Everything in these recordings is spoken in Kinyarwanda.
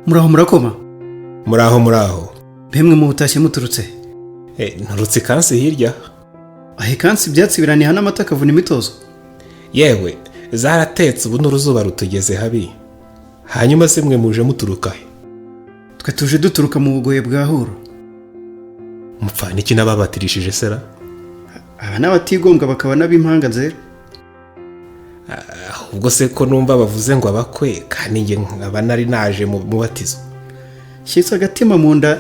Muraho murakoma. Muraho. Bemwe mu butashye muturutse. Nturutse kansi hirya. Kansi ibyatsi biraniha n'amata kavuna imitozo. Yewe, zaratetse ubu n'uruzuba rutugeze habi. Hanyuma se mwe muje muturuka he? Twe tuje duturuka mu bugoye bwa Huro. Mupfana iki nababatirishije sera? Aba n'abatigombwa bakaba n'abimpanga nzera. Ubwo se ko numva bavuze ngo abakwe kandi nge nkaba nari naje mu mubatizo. Shyitsa agatima mu nda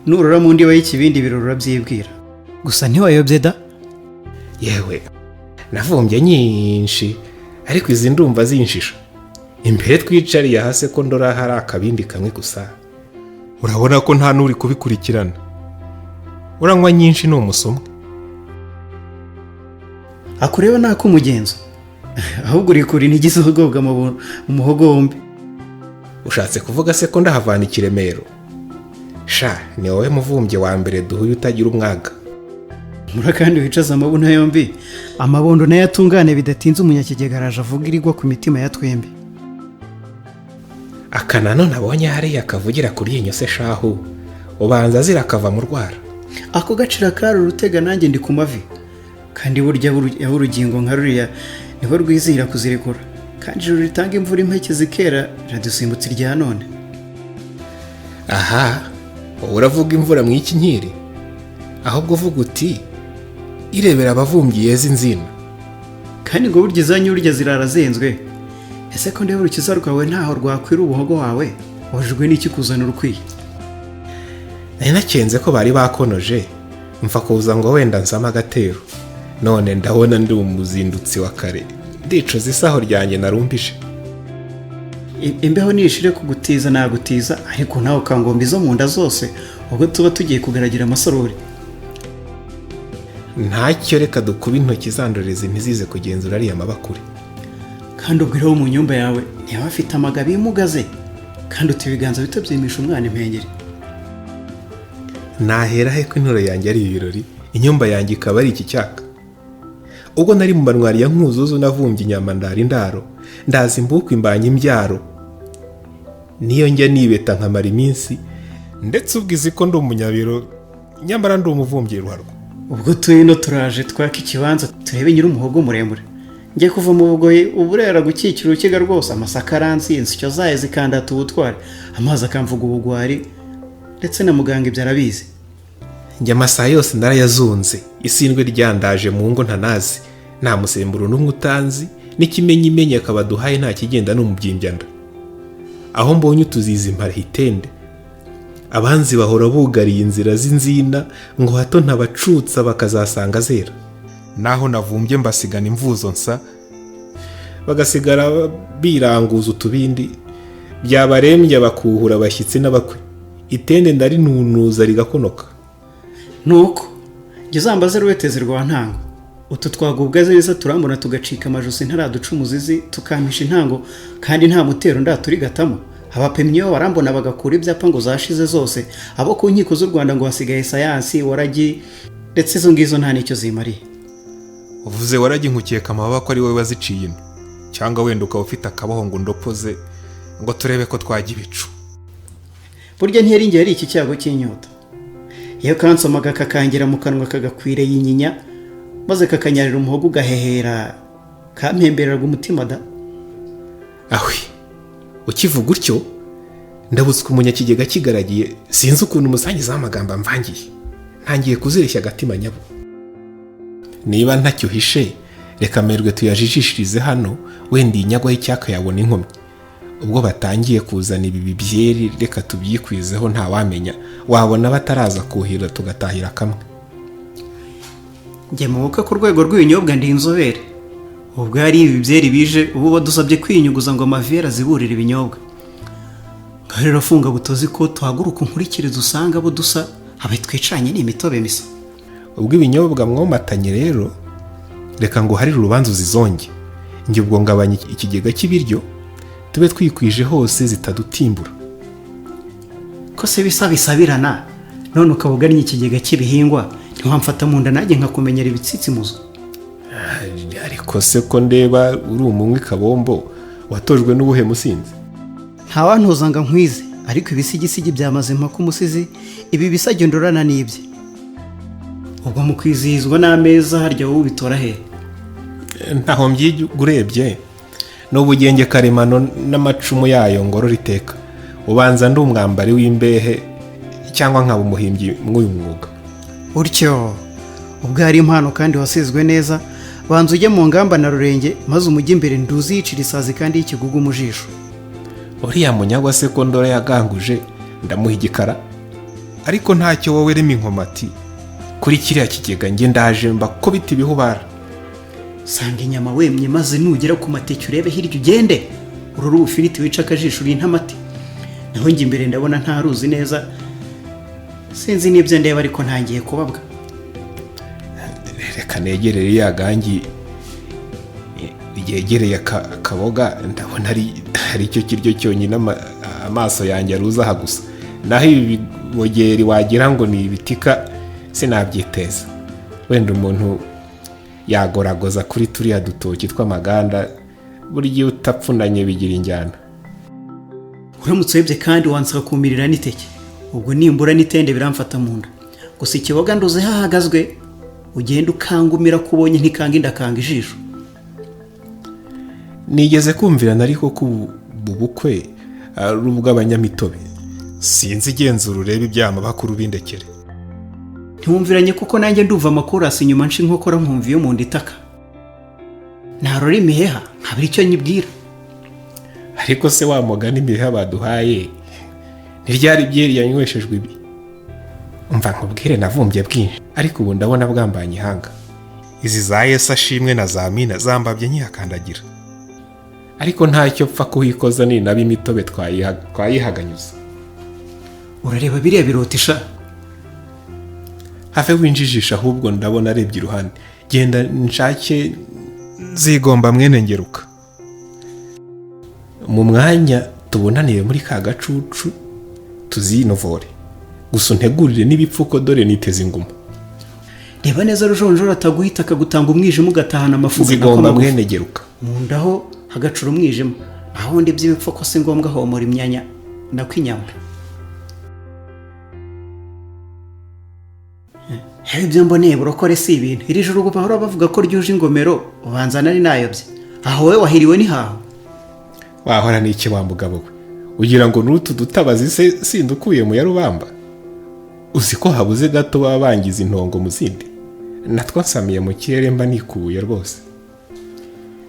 nurura mu ndiba y'ikibindi birorora byibwira. Gusa ntiwayobye da? Yewe, navumbye nyinshi ariko izi ndumva zinshisha. Imbere twicariye hase ko ndora hari akabindi kamwe gusa. Urabona ko nta nuri kubikurikirana. Uranywa nyinshi no musomwe. Akureba nako umugenzo. Ahubwo uri kuri n'igisogobwa mu muhogo wombi. Ushatse kuvuga se ko ndahavana ikiremero? Sha, ni wowe muvumbye wa mbere duhuye utagira umwaga. Murakandi wicaza amabuno yombi. Amabondo nayo atungane bidatinze umunyakigega araje avuga irigwa ku mitima ya twembi. Akanano nabonye hariya kavugira kuri iyi nyose shahu. Ubanza zirakava mu rwara. Ako gacira kari urutega nanjye ndi ku mavi. Kandi burya urugingo nka ruriya niho rwizira kuzirekura. Kandi ijuru ritanga imvura impeke zikera radusimbutse irya none. Aha, uravuga imvura mu iki nkiri? Ahubwo uvuga uti irebera abavumbyi yeze inzina. Kandi ngo burya izanyurya zirarazenzwe. Ese ko ndeba urukiza rwawe ntaho rwakwira ubuhogo wawe wajujwe n'iki kuzana urukwiye? Nari nakenze ko bari bakonoje mfa kuza ngo wenda nsama agatero. None ndabona ndi umuzindutsi wa kare. Ndicoza isaho ryanjye narumbije. Imbeho nishire kugutiza nagutiza ariko nawe kangomba izo mu nda zose ubwo tuba tugiye kugaragira amasorori. Ntacyo reka dukuba intoki zandoreze ntizize kugenzura ariya mabakure. Kandi ubwo rero mu nyumba yawe niba afite amagabi y'umugaze kandi utibiganza bito byimisha umwana impengeri. Nahera he ko intoro yanjye ari ibirori inyumba yanjye ikaba ari iki cyaka. Ubwo nari mu manwari ya nkuzuzu navumbye inyama ndari ndaro ndazi imbuko imbanye imbyaro. Niyo njya nibeta nkamara iminsi ndetse ubwizi ko ndi umunyabiro nyamara ndi umuvumbyi ruharwa. Ubwo tuyino turaje twaka ikibanza turebe nyiri umuhogo muremure. Ngiye kuva mu bugoye uburera gukikira urukiga rwose amasaka aransinze icyo zaye zikandata ubutware amazi akamvuga ubugwari ndetse na muganga ibyo arabizi. Njye amasaha yose narayazunze isindwe ryandaje mu ngo ntanazi nta musemburo n'umwe utanzi n'ikimenyimenye akaba duhaye nta kigenda n'umubyimbyanda. Aho mbonye utuzizi impara hitende abanzi bahora bugariye inzira z'inzina ngo hato ntabacutsa bakazasanga zera. Naho navumbye mbasigana imvuzo nsa bagasigara biranguza utubindi byabarembye bakuhura abashyitsi n'abakwe. Itende ndari nunuza rigakonoka. Nuko njye zambaze ruweteze rwa ntango utu twagubwa zeza turambona tugacika amajosi ntaraduca umuzizi tukamisha intango kandi nta mutero ndaturi gatamo. Abapemye bo barambona bagakura ibyapa ngo zashize zose abo ku nkiko z'u Rwanda ngo hasigaye sayansi waragi ndetse zo ngizo nta nicyo zimariye. Uvuze waragi nkukeka amababa ko ari wowe waziciye ino cyangwa wenda ukaba ufite akabaho ngo ndopoze ngo turebe ko twajya ibicu. Burya ntiyari ngiye ari iki cyago cy'inyota. Iyo kansomaga kakangira mu kanwa kagakwire y'inyinya maze kakanyarira umuhogo ugahehera kampembereraga umutima da. Ahwi, ukivuga utyo ndabutswe umunyakigega kigaragiye sinzi ukuntu umusangiza w'amagambo amvangiye. Ntangiye kuzireshya agatima nyabo. Niba ntacyuhishe reka merwe tuyajijishirize hano wenda inyagwa y'icyaka yabona inkomyi. Ubwo batangiye kuzana ibi bibyeri reka tubyikwizeho nta wamenya wabona bataraza kuhira tugatahira kamwe. Nge mubuka ku rwego rw'ibinyobwa ndi inzobere. Ubwo hari ibi byeri bije ubu badusabye kwinyuguza ngo amavera ziburira ibinyobwa. Ngarero funga butozi ko tuhaguruka nkurikiriza usanga abo dusa abe twicanye n'imitobe misa. Ubwo ibinyobwa mwomatanye rero reka ngo hari urubanza uzizonge. Nge ubwo ngabanye ikigega cy'ibiryo tube twikwije hose zitadutimbura. Ko se bisabirana none ukabuganye ikigega cy'ibihingwa ntiwamfata mu nda nanjye nkakumenyera ibitsitsimuzo. Ariko se ko ndeba uri umunywi kabombo watojwe n'ubuhe musinzi? Ntawantuza nga nkwize ariko ibisigisigi byamaze mpaka umusizi ibi bisage ndorana n'ibye. Ubwo mu kwizihizwa n'ameza harya wowe ubitora he? Ntaho urebye n'ubugenge karemano n'amacumu yayo ngorora iteka. Ubanza ndi umwambari w'imbehe cyangwa nkaba umuhimbyi mw'uyu mwuga. Utyo ubwo hari impano kandi wasizwe neza, banza ujye mu ngamba na rurenge maze umujyi imbere nduzi yicira isazi kandi y'ikigugu mu jisho. Uriya munyagwa se ko ndora yaganguje ndamuha igikara, ariko ntacyo wowe rema inkomati kuri kiriya kigega njye ndaje mbakubita ibihubara. Sanga inyama wemye maze nugera ku mateke urebe hirya ugende ururu ubufiriti wica akajisho uri ntamati. Naho njye imbere ndabona nta ruzi neza, sinzi n'ibyo ndeba ariko ntangiye kubabwa. Reka negerere yagangi yegereye akaboga ndabona ari cyo kiryo cyonyine amaso yanjye aruza aha gusa. Naho ibi bigogeri wagira ngo ni ibitika sinabyiteza. Wenda umuntu yagoragoza kuri turiya dutoki tw'amaganda buri utapfunanye bigira injyana. Uramutse webye kandi wansaka kumirira n'iteke, ubwo nimbura n'itende biramfata mu nda. Gusa ikiboga nduze hahagazwe ugenda ukangumira kubonye ntikanga indakanga ijisho. Nigeze kumvirana ariko ku bubukwe ari ubw'abanyamitobe. Sinzi igenzura urebe ibyama bakuru bindekere. Ntumviranye kuko nanjye nduva amakorasi inyuma nshi nkokora nkumviye mu nditaka. Narora imiheha nkabira icyo nyibwira. Ariko se wa mugani imiheha baduhaye ntiryari byeri yanyweshejwe ibi. Umva nkubwire navumbye bwinshi, ariko ubu ndabona bwambanye ihanga. Izi za Yesu ashimwe na za Mina zambabye nyihakandagira. Ariko ntacyo pfa kuhikoza ni nabi imitobe twayihaganyuza. Urareba biriya birotisha? Have winjijisha ahubwo ndabona arebye iruhande. Genda nshake zigomba mwene ngeruka. Mu mwanya tubonaniye muri ka gacucu tuzinovore. Gusa ntegurire n'ibipfuko dore niteze inguma. Reba neza rujonjora ataguhita akagutanga umwijima ugatahana amafuga. Zigomba mwene geruka. Mundaho hagacura umwijima. Aho ndi by'ibipfuko se ngombwa homora imyanya nakwinyamba. Hari ibyo mboneye burokore si ibintu. Iri joro bahora bavuga ko ryuje ingomero ubanza nari nayobye. Aho we wahiriwe ni haho. Wahora n'iki wa mugabo we? Ugira ngo n'utu dutabazi se sindukuye mu yarubamba? Uzi ko habuze gato babangiza intongo mu zindi. Natwo nsamiye mu kirere mba nikubuye rwose.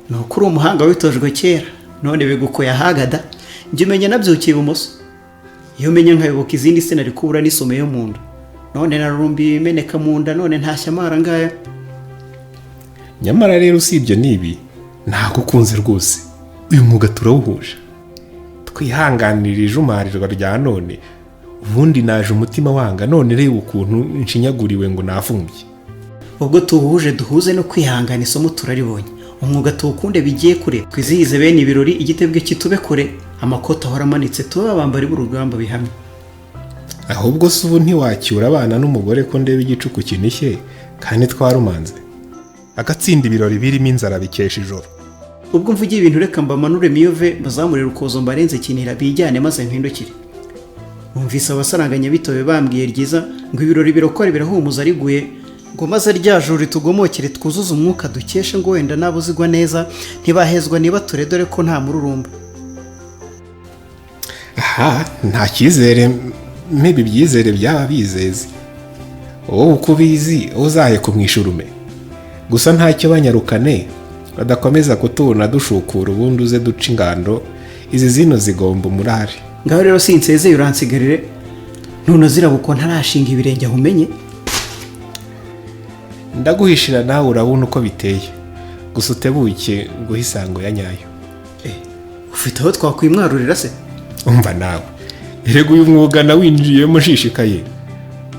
Nukuri umuhanga witojwe kera none bigukoye ahagada. Njye umenya nabyukiye ibumoso. Iyo umenya nkayoboka izindi sinari kubura n'isome yo mu nda. None narumbi imeneka mu nda none ntashya amara ngaya. Nyamara rero usibye nibi ntagukunze rwose. Uyu mwuga turawuhuje. Twihanganira ijumarirwa rya none. Ubundi naje umutima wanga none reba ukuntu nshinyaguriwe ngo navumbye. Ubwo tuwuhuje duhuze no kwihangana isomo turaribonye. Umwuga tuwukunde bigiye kure. Twizihize bene ibirori igitebwe kitube kure. Amakota ahora amanitse tuba abambari b'urugamba bihamye. Ahubwo se ubu ntiwacyura abana n'umugore ko ndeba igicuku kinishye kandi twarumanze. Agatsinda ibirori birimo inzara bikesha ijoro. Ubwo mvugiye ibintu reka mbamanure miyove bazamurira ukozo mbarenze kinira bijyane maze mpindukire. Numvise abasaranganya bitobe bambwiye ryiza ngo ibirori birokore birahumuza ariguye ngo maze ryajuri tugomokere twuzuza umwuka dukeshe ngo wenda nabo zigwa neza ntibahezwa niba ture dore ko nta mururumba. Aha nta cyizere mpebi byizere byaba bizeze. Wowe uko ubizi uzahe kumwishurume. Gusa ntacyo banyarukane badakomeza kutubona dushukura ubundi uze duca ingando izi zino zigomba umurare. Ngaho rero sinsezeye uransigarire none zirabuko ntarashinga ibirenge aho umenye. Ndaguhishira nawe urabona uko biteye. Gusa utebuke guhisango ya nyayo. Ufite aho twakwimwarurira se? Umva nawe. Erega uyu mwuga nawinjiyemo shishikaye.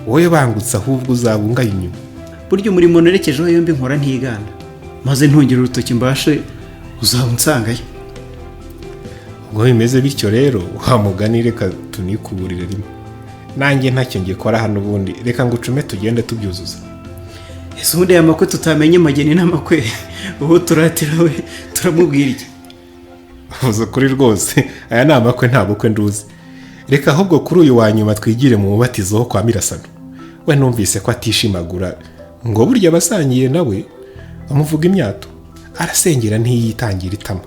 Wowe bangutse ahubwo uzabungaye inyuma. Buryo umurimo nerekejeho yombi nkora ntiganda. Maze ntungire urutoki mbashe uzabunsangayo. Ubwo bimeze bityo rero wamugani reka tunikuburire rimwe. Nanjye ntacyo ngikora hano ubundi reka ngucume tugende tubyuzuza. Ese ubundi amakwe tutamenye mageni n'amakwe ubu turatira we turamubwira iki? Uvuze kuri rwose aya ni amakwe nta bukwe nduzi. reka ahubwo kuri uyu wa nyuma twigire mu mubatizo wo kwa Mirasano. We numvise ko atishimagura ngo burya abasangiye nawe amuvuga imyato, arasengera ntiyitangira itama.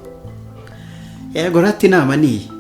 Yego rati inama niyi,